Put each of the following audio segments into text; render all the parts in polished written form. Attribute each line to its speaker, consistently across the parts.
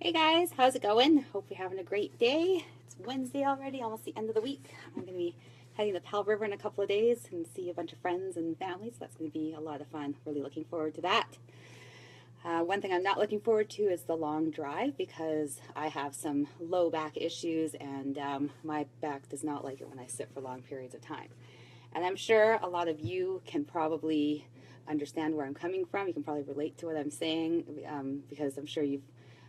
Speaker 1: Hey guys, how's it going? Hope you're having a great day. It's Wednesday already, almost the end of the week. I'm going to be heading to Powell River in a couple of days and see a bunch of friends and family, so that's going to be a lot of fun. Really looking forward to that. One thing I'm not looking forward to is the long drive because I have some low back issues and my back does not like it when I sit for long periods of time. And I'm sure a lot of you can probably understand where I'm coming from. You can probably relate to what I'm saying because I'm sure you've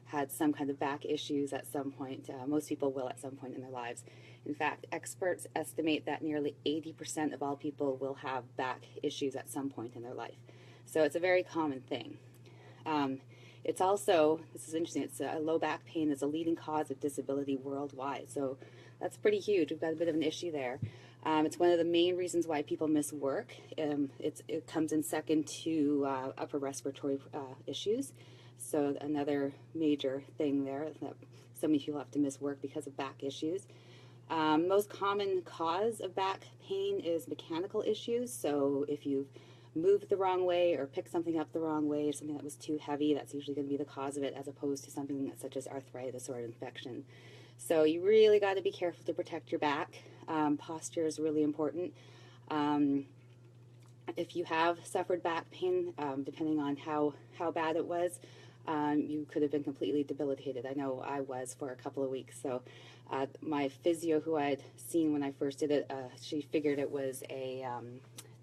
Speaker 1: had some kind of back issues at some point. Most people will at some point in their lives. In fact, experts estimate that nearly 80% of all people will have back issues at some point in their life. So it's a very common thing. It's also, this is interesting, it's low back pain is a leading cause of disability worldwide. So that's pretty huge. We've got a bit of an issue there. It's one of the main reasons why people miss work. It comes in second to upper respiratory issues. So another major thing there that so many people have to miss work because of back issues. Most common cause of back pain is mechanical issues. So if you've moved the wrong way or picked something up the wrong way, something that was too heavy, that's usually going to be the cause of it, as opposed to something such as arthritis or an infection. So you really got to be careful to protect your back. Posture is really important. If you have suffered back pain, depending on how bad it was, you could have been completely debilitated. I know I was for a couple of weeks. So my physio, who I had seen when I first did it, she figured it was a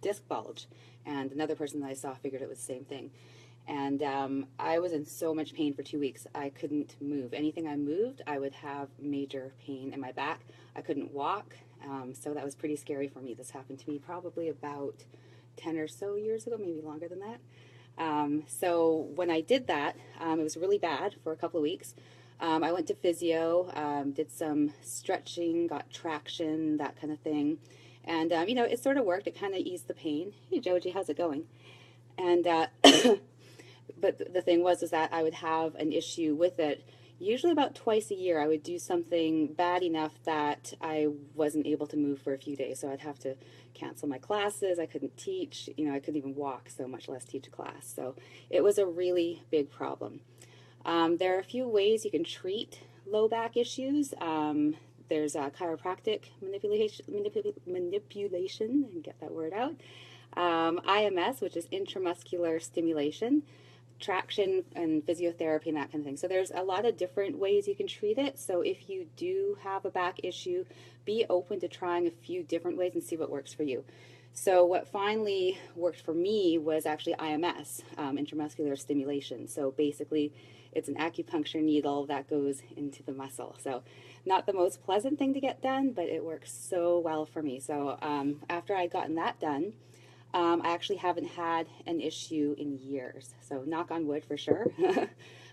Speaker 1: disc bulge, and another person that I saw figured it was the same thing. And I was in so much pain for 2 weeks. I couldn't move. Anything I moved, I would have major pain in my back. I couldn't walk, so that was pretty scary for me. This happened to me probably about 10 or so years ago, maybe longer than that. So when I did that, it was really bad for a couple of weeks. I went to physio, did some stretching, got traction, that kind of thing. And, it sort of worked. It kind of eased the pain. Hey, Joji, how's it going? And, but the thing was that I would have an issue with it. Usually about twice a year, I would do something bad enough that I wasn't able to move for a few days. So I'd have to cancel my classes. I couldn't teach. I couldn't even walk, so much less teach a class. So it was a really big problem. There are a few ways you can treat low back issues. There's chiropractic manipulation, and get that word out. IMS, which is intramuscular stimulation, traction and physiotherapy and that kind of thing. So there's a lot of different ways you can treat it. So if you do have a back issue, be open to trying a few different ways and see what works for you. So what finally worked for me was actually IMS, intramuscular stimulation. So basically it's an acupuncture needle that goes into the muscle. So not the most pleasant thing to get done, but it works so well for me. So after I'd gotten that done, I actually haven't had an issue in years, so knock on wood for sure.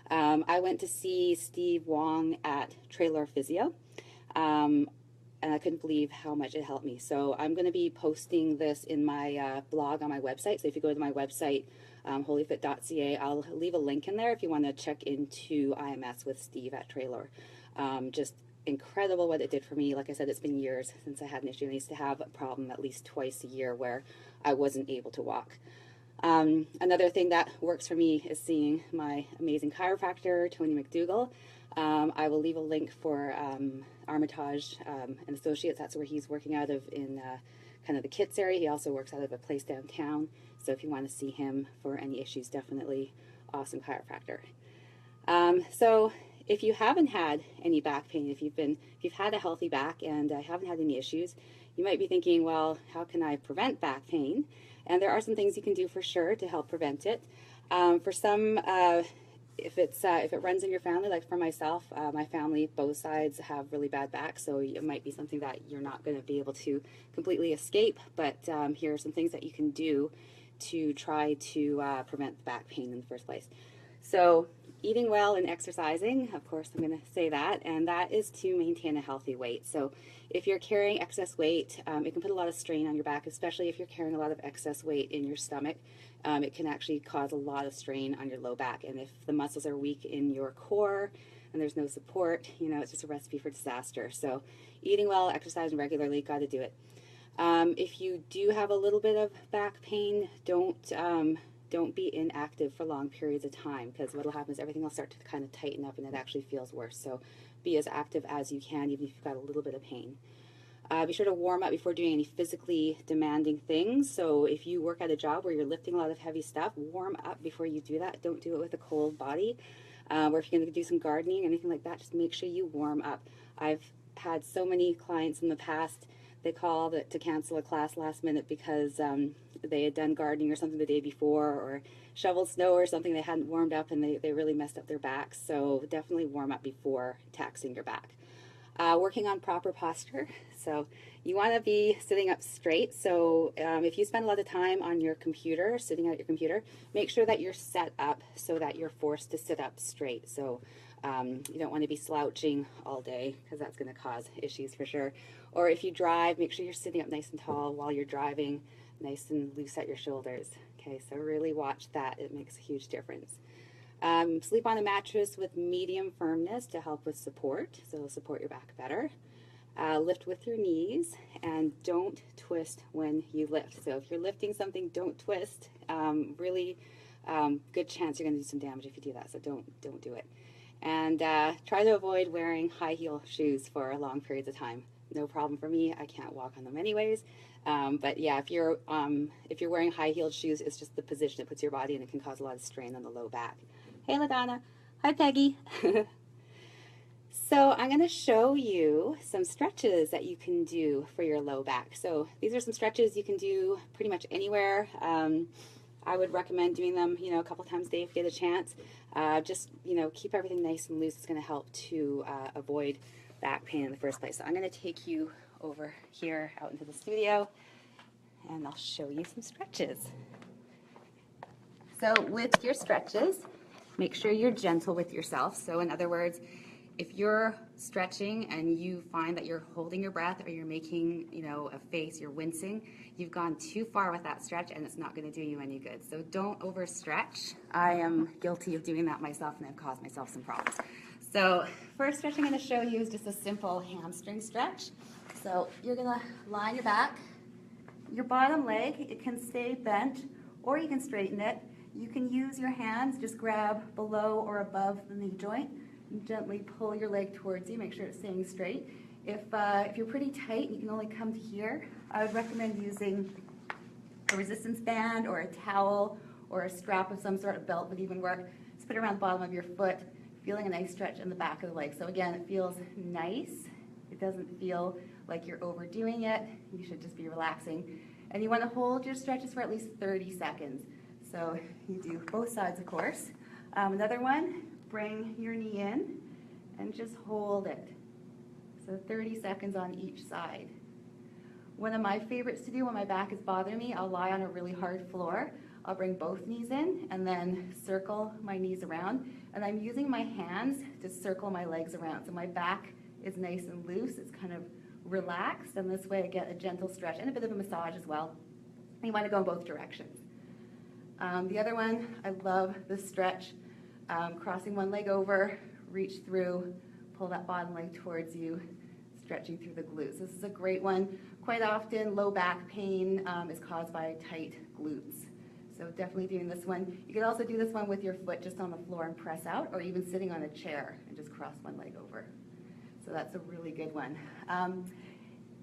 Speaker 1: I went to see Steve Wong at Traylor Physio, and I couldn't believe how much it helped me. So I'm going to be posting this in my blog on my website. So if you go to my website, holyfit.ca, I'll leave a link in there if you want to check into IMS with Steve at Traylor. Just incredible what it did for me. Like I said, it's been years since I had an issue. I used to have a problem at least twice a year where I wasn't able to walk. Another thing that works for me is seeing my amazing chiropractor, Tony McDougall. I will leave a link for Armitage and Associates. That's where he's working out of in kind of the Kits area. He also works out of a place downtown. So if you want to see him for any issues, definitely awesome chiropractor. So if you haven't had any back pain, if you've had a healthy back and haven't had any issues, you might be thinking, well, how can I prevent back pain? And there are some things you can do for sure to help prevent it. For some, if it runs in your family, like for myself, my family, both sides have really bad backs, so it might be something that you're not going to be able to completely escape. But here are some things that you can do to try to prevent back pain in the first place. So eating well and exercising, of course I'm going to say that, and that is to maintain a healthy weight. So if you're carrying excess weight, it can put a lot of strain on your back, especially if you're carrying a lot of excess weight in your stomach. It can actually cause a lot of strain on your low back, and if the muscles are weak in your core and there's no support, it's just a recipe for disaster. So eating well, exercising regularly, got to do it. If you do have a little bit of back pain, don't don't be inactive for long periods of time, because what will happen is everything will start to kind of tighten up and it actually feels worse. So be as active as you can, even if you've got a little bit of pain. Be sure to warm up before doing any physically demanding things. So if you work at a job where you're lifting a lot of heavy stuff, warm up before you do that. Don't do it with a cold body. Or if you're going to do some gardening or anything like that, just make sure you warm up. I've had so many clients in the past, they call to cancel a class last minute because they had done gardening or something the day before, or shoveled snow or something, they hadn't warmed up, and they really messed up their backs. So definitely warm up before taxing your back. Working on proper posture. So you want to be sitting up straight. So if you spend a lot of time on your computer, sitting at your computer, make sure that you're set up so that you're forced to sit up straight. So you don't want to be slouching all day, because that's going to cause issues for sure. Or if you drive, make sure you're sitting up nice and tall while you're driving, nice and loose at your shoulders. Okay, so really watch that. It makes a huge difference. Sleep on a mattress with medium firmness to help with support, so it'll support your back better. Lift with your knees, and don't twist when you lift. So if you're lifting something, don't twist. Really good chance you're going to do some damage if you do that, so don't do it. And try to avoid wearing high heel shoes for long periods of time. No problem for me. I can't walk on them anyways. But yeah, if you're wearing high heeled shoes, it's just the position it puts your body in. It can cause a lot of strain on the low back. Hey, LaDonna. Hi, Peggy. So I'm going to show you some stretches that you can do for your low back. So these are some stretches you can do pretty much anywhere. I would recommend doing them, a couple times a day if you get a chance. Just, keep everything nice and loose. It's going to help to avoid back pain in the first place. So I'm going to take you over here out into the studio, and I'll show you some stretches. So with your stretches, make sure you're gentle with yourself. So in other words, if you're stretching and you find that you're holding your breath, or you're making, a face, you're wincing, you've gone too far with that stretch, and it's not going to do you any good. So don't overstretch. I am guilty of doing that myself, and I've caused myself some problems. So first stretch I'm going to show you is just a simple hamstring stretch. So you're going to lie on your back. Your bottom leg, it can stay bent, or you can straighten it. You can use your hands, just grab below or above the knee joint, and gently pull your leg towards you. Make sure it's staying straight. If you're pretty tight and you can only come to here, I would recommend using a resistance band or a towel or a strap of some sort of belt would even work. Just put it around the bottom of your foot, feeling a nice stretch in the back of the leg. So again, it feels nice. It doesn't feel like you're overdoing it. You should just be relaxing. And you want to hold your stretches for at least 30 seconds. So you do both sides, of course. Another one, bring your knee in and just hold it. So 30 seconds on each side. One of my favorites to do when my back is bothering me, I'll lie on a really hard floor. I'll bring both knees in and then circle my knees around. And I'm using my hands to circle my legs around. So my back is nice and loose. It's kind of relaxed. And this way I get a gentle stretch and a bit of a massage as well. And you want to go in both directions. The other one, I love this stretch. Crossing one leg over, reach through, pull that bottom leg towards you, stretching through the glutes. This is a great one. Quite often, low back pain is caused by tight glutes. So definitely doing this one. You can also do this one with your foot just on the floor and press out, or even sitting on a chair and just cross one leg over. So that's a really good one.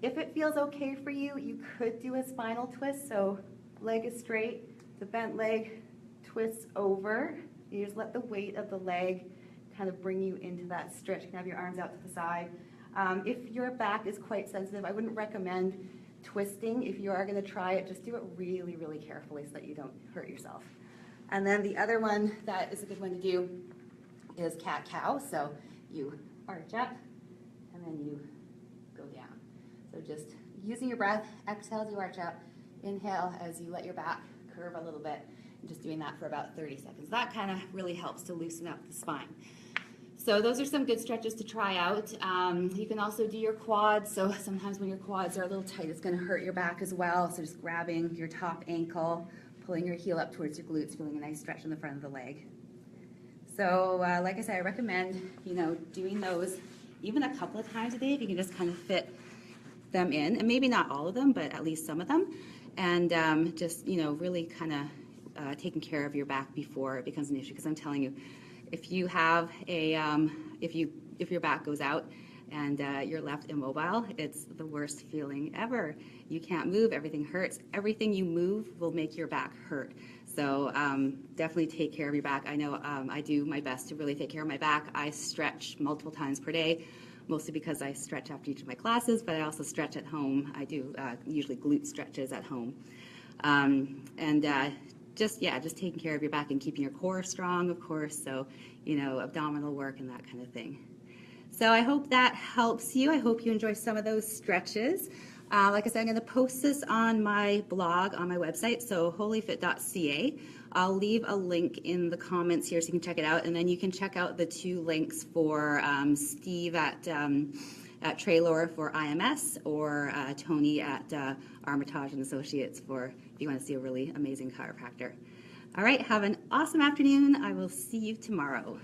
Speaker 1: If it feels okay for you, you could do a spinal twist. So leg is straight, the bent leg twists over. You just let the weight of the leg kind of bring you into that stretch. You can have your arms out to the side. If your back is quite sensitive, I wouldn't recommend twisting. If you are going to try it, just do it really, really carefully so that you don't hurt yourself. And then the other one that is a good one to do is cat-cow. So you arch up and then you go down. So just using your breath, exhale as you arch up, inhale as you let your back curve a little bit, and just doing that for about 30 seconds. That kind of really helps to loosen up the spine. So those are some good stretches to try out. You can also do your quads. So sometimes when your quads are a little tight, it's going to hurt your back as well. So just grabbing your top ankle, pulling your heel up towards your glutes, feeling a nice stretch in the front of the leg. So like I said, I recommend, doing those even a couple of times a day if you can just kind of fit them in, and maybe not all of them, but at least some of them, and just, really kind of taken care of your back before it becomes an issue. Because I'm telling you, if you have a if your back goes out and you're left immobile, it's the worst feeling ever. You can't move, everything hurts. Everything you move will make your back hurt. So definitely take care of your back. I know I do my best to really take care of my back. I stretch multiple times per day, mostly because I stretch after each of my classes, but I also stretch at home. I do usually glute stretches at home. Just taking care of your back and keeping your core strong, of course, so, abdominal work and that kind of thing. So I hope that helps you. I hope you enjoy some of those stretches. Like I said, I'm going to post this on my blog, on my website, so holyfit.ca. I'll leave a link in the comments here so you can check it out, and then you can check out the 2 links for Steve at Traylor for IMS, or Tony at Armitage and Associates for if you want to see a really amazing chiropractor. All right, have an awesome afternoon. I will see you tomorrow.